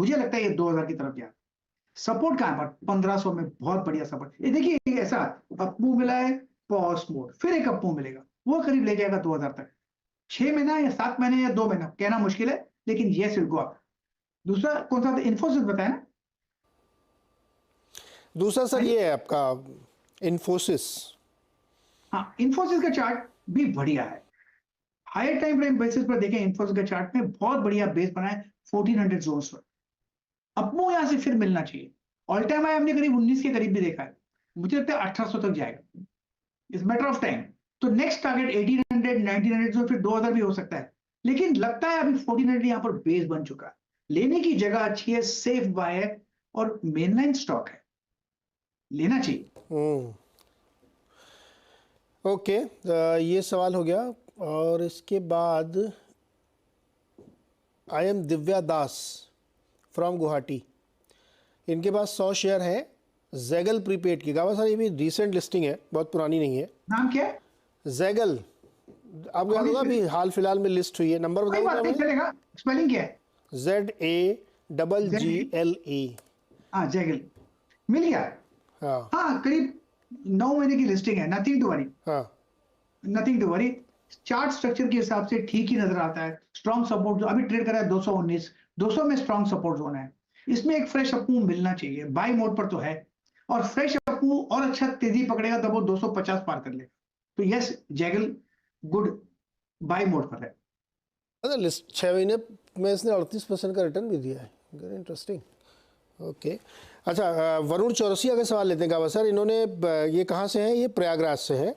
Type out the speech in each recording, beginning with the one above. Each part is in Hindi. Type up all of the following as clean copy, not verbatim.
मुझे लगता है ये 2000 की तरफ जाए। सपोर्ट कहाँ पर 1500 में बहुत बढ़िया सपोर्ट। ये देखिए ऐसा अपमूव मिला है, पॉज मोड, फिर एक अपमूव मिलेगा, वो करीब ले जाएगा 2000 तक। 6 महीना या 7 महीने या 2 महीना कहना मुश्किल है, लेकिन यस विल गो अप। दूसरा कौन सा इन्फोसिस बताया ना? दूसरा सर ये है आपका इन्फोसिस। हाँ, इन्फोसिस का चार्ट भी बढ़िया है। हायर टाइम फ्रेम बेसिस पर देखें, इन्फोसिस का चार्ट में बहुत बढ़िया बेस बना है 1400 जोन्स पर। अपमूव यहां से फिर मिलना चाहिए। ऑल टाइम हाई हमने करीब 19 के करीब भी देखा है, मुझे लगता है 1800 तक जाएगा, इट्स मैटर ऑफ टाइम। तो नेक्स्ट टारगेट 1800 1900 जो फिर 2000 भी हो सकता है, लेकिन लगता है अभी 1400 यहाँ पर बेस बन चुका है, लेने की जगह अच्छी है, सेफ बाय है और मेनलाइन स्टॉक है, लेना चाहिए। ओके, ये सवाल हो गया। और इसके बाद I am Divya Das from Guwahati, इनके पास 100 शेयर है जैगल प्रीपेड की। गावा सर ये भी रिसेंट लिस्टिंग है, बहुत पुरानी नहीं है। नाम क्या है? जैगल, आपको याद होगा अभी हाल फिलहाल में लिस्ट हुई है। नंबर कोई बात नहीं, चलेगा। स्पेलिंग क्या है? ZAGGLE। हाँ, जैगल मिल गया। हाँ, करीब 9 महीने की लिस्टिंग है, nothing to worry. Nothing to worry. Chart structure के हिसाब से ठीक ही नजर आता है। स्ट्रॉन्ग सपोर्ट जो अभी ट्रेड कर रहा है 219, 200 में स्ट्रॉन्ग सपोर्ट जोन है, इसमें एक फ्रेश अपमूव मिलना चाहिए। बाई मोड पर तो है, और फ्रेश अपमूव और अच्छा तेजी पकड़ेगा तब वो 250 पार कर लेगा। तो yes, Zaggle good by mode पर है। अच्छा, लिस्ट 6 महीने में इसने 38% का रिटर्न भी दिया है, वेरी इंटरेस्टिंग। ओके, अच्छा वरुण चौरसिया का सवाल लेते हैं गावा सर। इन्होंने ये कहाँ से हैं? ये प्रयागराज से है।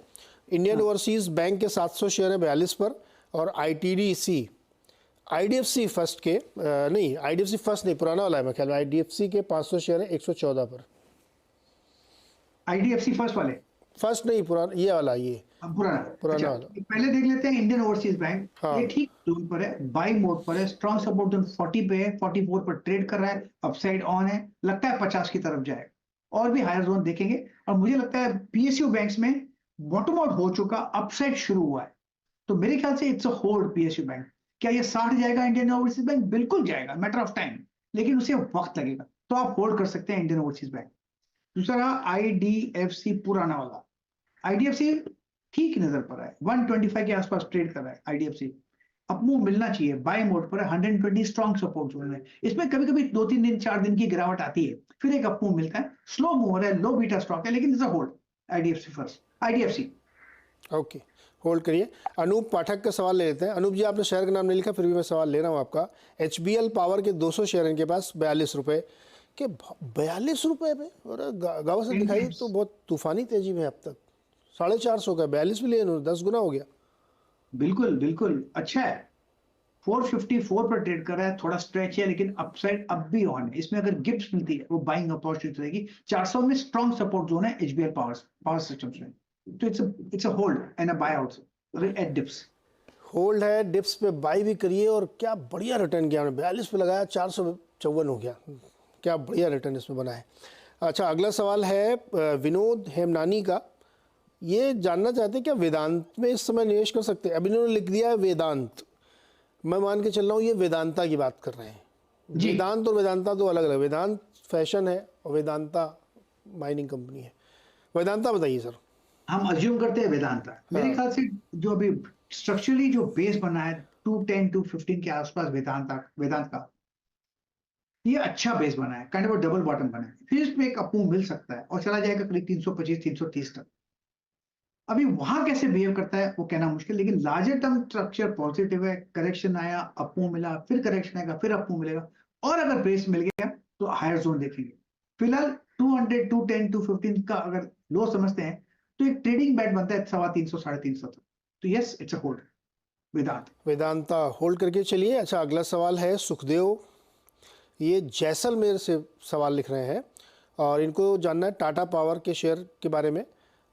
इंडियन ओवरसीज बैंक के 700 शेयर है 42 पर, और ITDC IDFC फर्स्ट के नहीं, IDFC फर्स्ट नहीं, पुराना वाला है मैं ख्याल में, IDFC के 500 शेयर है 114 पर। IDFC फर्स्ट वाले? फर्स्ट नहीं, पुराना, ये वाला, ये पुराना अच्छा, वाला। पहले देख लेते हैं इंडियन ओवरसीज बैंक। हाँ। ये ठीक जोन पर है, बाई मोड पर है, स्ट्रॉन्ग सपोर्ट जोन 40 पे है, 44 पर ट्रेड कर रहा है, अपसाइड ऑन है, लगता है 50 की तरफ जाएगा, और भी हायर जोन देखेंगे। और मुझे लगता है PSU बैंक्स में बॉटम आउट हो चुका, अपसाइड शुरू हुआ है, तो मेरे ख्याल से it's a hold PSU bank. क्या ये 60 जाएगा इंडियन ओवरसीज बैंक? बिल्कुल जाएगा, मैटर ऑफ टाइम, लेकिन उसे वक्त लगेगा, तो आप होल्ड कर सकते हैं इंडियन ओवरसीज बैंक। दूसरा IDFC पुराना वाला। IDFC ठीक नजर पर है, 125 के आसपास ट्रेड कर रहा है IDFC। अपमूव मिलना चाहिए, बाय मोड पर है, 120 स्ट्रॉन्ग सपोर्ट जोन है। इसमें कभी कभी 2-3 दिन 4 दिन की गिरावट आती है, फिर एक अपमूव मिलता है। स्लो मूवर है, लो बीटा स्टॉक है, लेकिन it's a hold IDFC first, IDFC। Okay, hold करिए। अनूप पाठक का सवाल ले लेते हैं। अनूप जी, आपने शेयर का नाम नहीं लिखा, फिर भी मैं सवाल ले रहा हूँ आपका। HBL पावर के 200 शेयर इनके पास 42 रुपये के, 42 रुपये पे, और गावा से दिखाई तो बहुत तूफानी तेजी में अब तक 450 का 42 भी लिए, 10 गुना हो गया। बिल्कुल बिल्कुल अच्छा है। 454 पर ट्रेड कर रहा है, थोड़ा स्ट्रेच है, लेकिन अपसाइड अब भी ऑन है। इसमें अगर गिफ्ट मिलती है वो बाइंग अपॉर्चुनिटी रहेगी। 400 में स्ट्रॉन्ग सपोर्ट जोन है HBL पावर सिस्टम्स में, तो it's a hold and a bye out at dips. Hold है, डिप्स पे बाई भी करिए, और क्या बढ़िया रिटर्न किया हमने, 42 पे लगाया, 454 हो गया, क्या बढ़िया रिटर्न इसमें बना है। अच्छा, अगला सवाल है विनोद हेमनानी का। ये जानना चाहते हैं क्या वेदांत में इस समय निवेश कर सकते हैं? अब इन्होंने लिख दिया है वेदांत, मैं मान के चल रहा हूँ ये वेदांता की बात कर रहे हैं। वेदांत और वेदांता तो अलग अलग, वेदांत फैशन है और वेदांता माइनिंग कंपनी है। वेदांता बताइए सर। हम अज्यूम करते हैं वेदांता। मेरे ख्याल से जो अभी स्ट्रक्चरली जो बेस बना है 210 215 के आसपास वेदांत का, ये अच्छा बेस बना है, काइंड ऑफ डबल बॉटम बना है, फिर इसमें एक अपमूव मिल सकता है और चला जाएगा करीब 325 330 तक। अभी वहां कैसे बिहेव करता है वो कहना मुश्किल, लेकिन लार्जर टर्म स्ट्रक्चर पॉजिटिव है। करेक्शन आया, अपमूव मिला, फिर करेक्शन आएगा, फिर अपमूव मिलेगा, और अगर बेस मिल गया तो हायर जोन देखेंगे। फिलहाल 200 210 215 का अगर लो समझते हैं तो एक ट्रेडिंग बैट बनता है 350 350 तक। तो yes, it's a hold Vedanta hold करके चलिए। अच्छा, अगला सवाल है सुखदेव, ये जैसलमेर से सवाल लिख रहे हैं, और इनको जानना है टाटा पावर के शेयर के बारे में।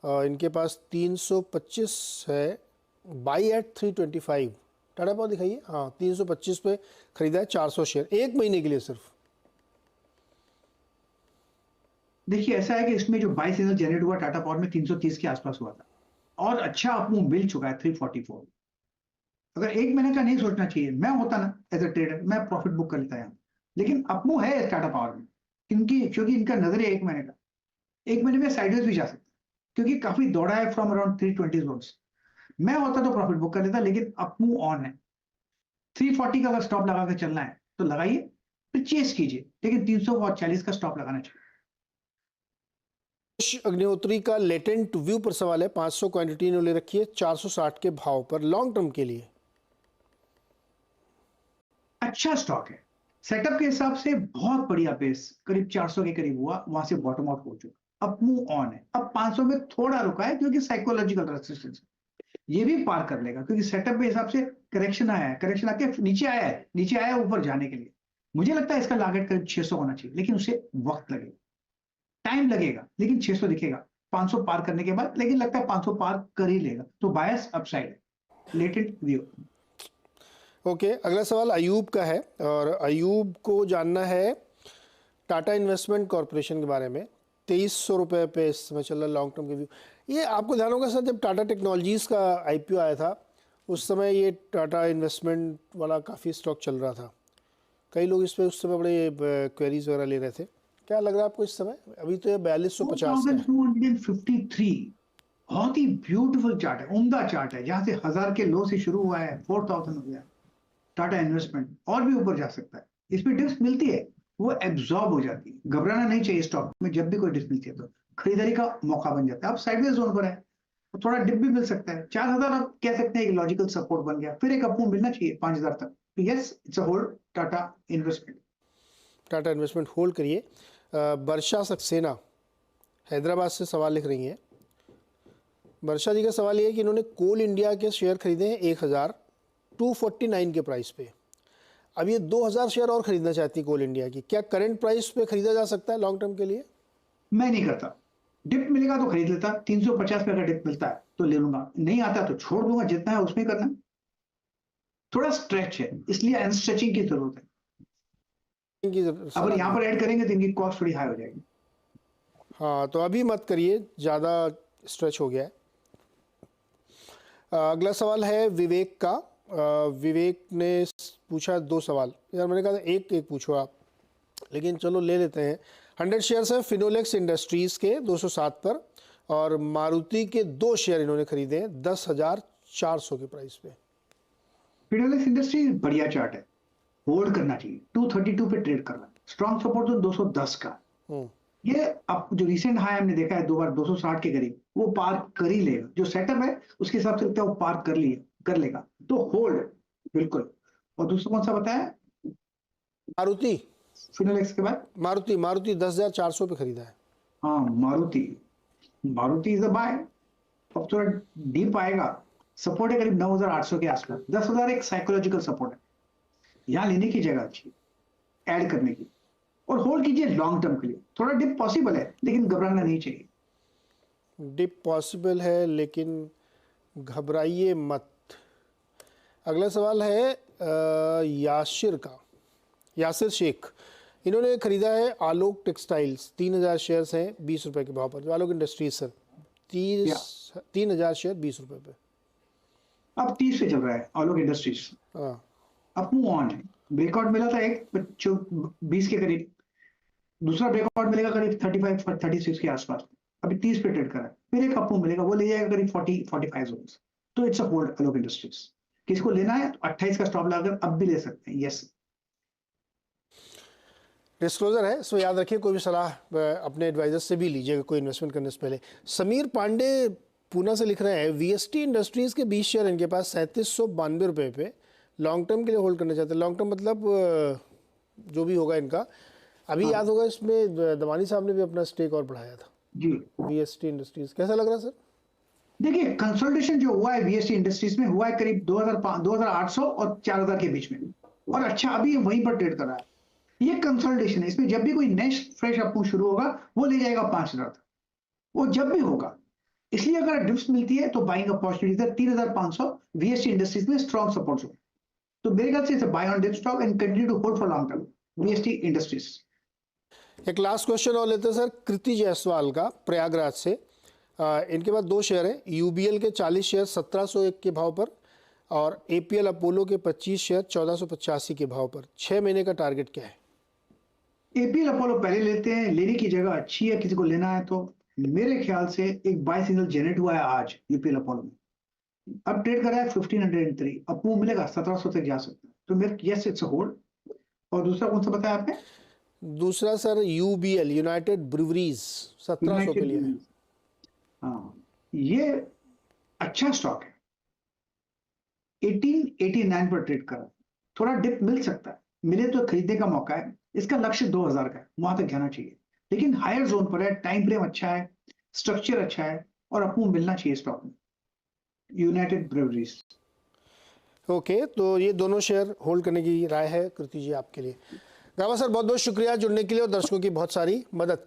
इनके पास 325 है, बाई एट 325। टाटा पावर दिखाइए, हाँ 325 पे खरीदा है 400 शेयर, 1 महीने के लिए सिर्फ। देखिए ऐसा है कि इसमें जो बाई सिग्नल जनरेट हुआ टाटा पावर में 330 के आसपास हुआ था, और अच्छा अपमूव मिल चुका है 344। अगर 1 महीने का नहीं सोचना चाहिए, मैं होता ना एज अ ट्रेडर मैं प्रॉफिट बुक कर लेता है, लेकिन अपमू है टाटा पावर में, क्योंकि इनका नजरिया 1 महीने का, 1 महीने में साइडवेज भी जा सकता है क्योंकि काफी दौड़ा है फ्रॉम अराउंड 320 जोन्स। मैं होता तो प्रॉफिट बुक कर लेता, लेकिन अपमू ऑन है। 340 का अगर स्टॉप लगा के चलना है तो लगाइए, फिर चेस कीजिए, लेकिन 340 का स्टॉप लगाना चाहिए। अग्निहोत्री का लेटेंट व्यू पर सवाल है। 500 क्वांटिटी इन्होंने रखी है 460 के भाव पर लॉन्ग टर्म के लिए। अच्छा स्टॉक है, सेटअप के हिसाब से बहुत बढ़िया बेस, करीब 400 के करीब हुआ, वहां से बॉटम आउट हो चुका, अब मूव ऑन है। अब 500 में थोड़ा रुका है क्योंकि साइकोलॉजिकल रेजिस्टेंस ये भी पार कर लेगा, क्योंकि सेटअप के हिसाब से करेक्शन आया है, करेक्शन आके नीचे आया है, नीचे आया ऊपर जाने के लिए। मुझे लगता है इसका टारगेट करीब 600 होना चाहिए, लेकिन उसे वक्त लगेगा, टाइम लगेगा, लेकिन 600 दिखेगा 500 पार करने के बाद, लेकिन लगता है 500 पार कर ही लेगा, तो बायस अपसाइड है, लेटेंट व्यू। ओके, अगला सवाल अयूब का है और अयूब को जानना है टाटा इन्वेस्टमेंट कॉरपोरेशन के बारे में। 2300 रुपये पे इस समय चल रहा है लॉन्ग टर्म के व्यू। ये आपको ध्यान होगा सर, जब टाटा टेक्नोलॉजीज़ का आईपीओ आया था उस समय ये टाटा इन्वेस्टमेंट वाला काफ़ी स्टॉक चल रहा था, कई लोग इस पर उस समय बड़े क्वेरीज वगैरह ले रहे थे। क्या लग रहा है आपको इस समय? अभी तो ये 4250 का है। 2253, बहुत ही ब्यूटीफुल चार्ट है, उम्दा चार्ट है, जहां से 1000 के लो से शुरू हुआ है 4000 हो गया। टाटा इन्वेस्टमेंट और भी ऊपर जा सकता है, इसमें डिप्स मिलती है वो एब्जॉर्ब हो जाती है, घबराना नहीं चाहिए स्टॉक में, जब भी कोई डिप मिलती है तो खरीदारी का मौका बन जाता है। अब साइडवेज जोन पर है तो थोड़ा डिप भी मिल सकता है। 4000 आप कह सकते हैं कि लॉजिकल सपोर्ट बन गया, फिर एक अपमूव मिलना चाहिए 5000 तक। Yes, it's a hold Tata investment. Tata investment hold करिए। वर्षा सक्सेना हैदराबाद से सवाल लिख रही हैं। वर्षा जी का सवाल ये है कि इन्होंने कोल इंडिया के शेयर खरीदे हैं 1249 के प्राइस पे। अब ये 2000 शेयर और खरीदना चाहती है कोल इंडिया की, क्या करंट प्राइस पे खरीदा जा सकता है लॉन्ग टर्म के लिए? मैं नहीं करता, डिप मिलेगा तो खरीद लेता, 350 पे अगर डिप मिलता है तो ले लूंगा, नहीं आता तो छोड़ दूंगा, जितना है उसमें करना। थोड़ा स्ट्रेच है, इसलिए अनस्ट्रेचिंग की जरूरत है। अगर यहाँ पर ऐड करेंगे तो इनकी कॉस्ट थोड़ी हाई हो जाएगी। हाँ, तो अभी मत करिए, ज़्यादा स्ट्रेच हो गया है। अगला सवाल है विवेक का। विवेक ने पूछा 2 सवाल। यार मैंने कहा था एक एक पूछो आप, लेकिन चलो ले लेते हैं। 100 शेयर्स है फिनोलेक्स इंडस्ट्रीज़ के 207 पर, और मारुति के 2 शेयर इन्होंने खरीदे हैं 10,400 के प्राइस पे। फिनोलेक्स इंडस्ट्री बढ़िया चार्ट है, होल्ड करना चाहिए। 232 पे ट्रेड कर रहा है, स्ट्रॉन्ग सपोर्ट जोन 210 का। ये अब जो रिसेंट हाई हमने देखा है 2 बार 260 के करीब, वो पार कर ही लेगा, जो सेटअप है उसके हिसाब से लगता है वो पार कर लेगा, तो होल्ड बिल्कुल। और दूसरा कौन सा बताया? मारुति। फिनोलेक्स के बाद मारुति 10,400 पे खरीदा है। हाँ, मारुति इज अ बाय। अब थोड़ा डीप आएगा, सपोर्ट है करीब 9800 के आसपास। 10,000 एक साइकोलॉजिकल सपोर्ट है, यहाँ लेने की जगह अच्छी, ऐड करने की, और होल्ड कीजिए लॉन्ग टर्म के लिए। थोड़ा डिप पॉसिबल है, लेकिन घबराना नहीं चाहिए। डिप पॉसिबल है, लेकिन घबराइए मत। अगला सवाल है यासिर का, यासिर शेख। इन्होंने खरीदा है आलोक टेक्सटाइल्स, 3000 शेयर्स हैं 20 रुपए के भाव पर। जो आलोक इंडस्ट्रीज सर, 3000 शेयर 20 रुपए पे। अब 30 पे चल रहा है आलोक इंडस्ट्रीज। हाँ, अब मूव ऑन है, ब्रेकआउट मिला था एक 20 के करीब, दूसरा ब्रेकआउट मिलेगा करीब 35 36 के आसपास, अभी 30 पे ट्रेड कर रहा है, फिर एक अपमूव मिलेगा, वो ले जाएगा करीब 45 जोन। तो it's a hold Alok industries. किसको लेना है तो 28 का स्टॉप लगाकर अब भी ले सकते हैं। यस, डिस्क्लोजर है, सो याद रखिए कोई भी सलाह अपने एडवाइजर से भी लीजिएगा कोई इन्वेस्टमेंट करने से पहले। समीर पांडे पूना से लिख रहे हैं वीएसटी इंडस्ट्रीज़ के 20 शेयर इनके पास 3792 रुपये पे लॉन्ग टर्म के लिए होल्ड करना चाहते हैं। लॉन्ग टर्म मतलब जो भी होगा इनका। अभी याद होगा इसमें दवानी साहब ने भी अपना स्टेक और बढ़ाया था जी। वीएसटी इंडस्ट्रीज़ कैसा लग रहा है सर? देखिए, कंसोलिडेशन जो हुआ है वीएसटी इंडस्ट्रीज में हुआ है करीब 2800 और 4000 के बीच में, और अच्छा अभी वहीं पर ट्रेड कर रहा है। ये कंसोलिडेशन है, इसमें जब भी कोई नेक्स्ट फ्रेश अपमूव शुरू होगा वो ले जाएगा 5000 तक, वो जब भी होगा। इसलिए अगर डिप्स मिलती है तो बाइंग अपॉर्चुनिटीज है। 3500 वीएसटी इंडस्ट्रीज में स्ट्रॉन्ग सपोर्ट जोन, तो मेरे ख्याल से buy on dip stock and continue to hold for long term VST industries. एक लास्ट क्वेश्चन और लेते हैं सर, कृति जायसवाल का प्रयागराज से। इनके पास 2 शेयर हैं, यूबीएल के 40 शेयर 1701 के भाव पर, और एपीएल अपोलो के 25 शेयर 1485 के भाव पर। 6 महीने का टारगेट क्या है? एपीएल अपोलो पहले लेते हैं, लेने की जगह अच्छी है, किसी को लेना है तो मेरे ख्याल से एक बाय सिग्नल जनरेट हुआ है आज यूपीएल अपोलो में। अब ट्रेड कर रहा है 1503, अब मूव मिलेगा 1700 तक जा सकता है, तो मेरे यस इट्स अ होल्ड। और दूसरा कौन सा बताया आपने? दूसरा सर यूबीएल, यूनाइटेड ब्रूवरीज, 1700 के यूनाइटेड लिए है। ब्रूअरीज। हाँ, ये अच्छा स्टॉक है, 1889 पर ट्रेड कर रहा है, थोड़ा डिप मिल सकता है, मिले तो खरीदने का मौका है। इसका लक्ष्य 2000 का है, वहां तक जाना चाहिए, लेकिन हायर जोन पर है, टाइम फ्रेम अच्छा है, स्ट्रक्चर अच्छा है और अपमूव मिलना चाहिए स्टॉक में, यूनाइटेड ब्रूअरीज। ओके, तो ये दोनों शेयर होल्ड करने की राय है कृति जी आपके लिए। गावा सर, बहुत बहुत शुक्रिया जुड़ने के लिए और दर्शकों की बहुत सारी मदद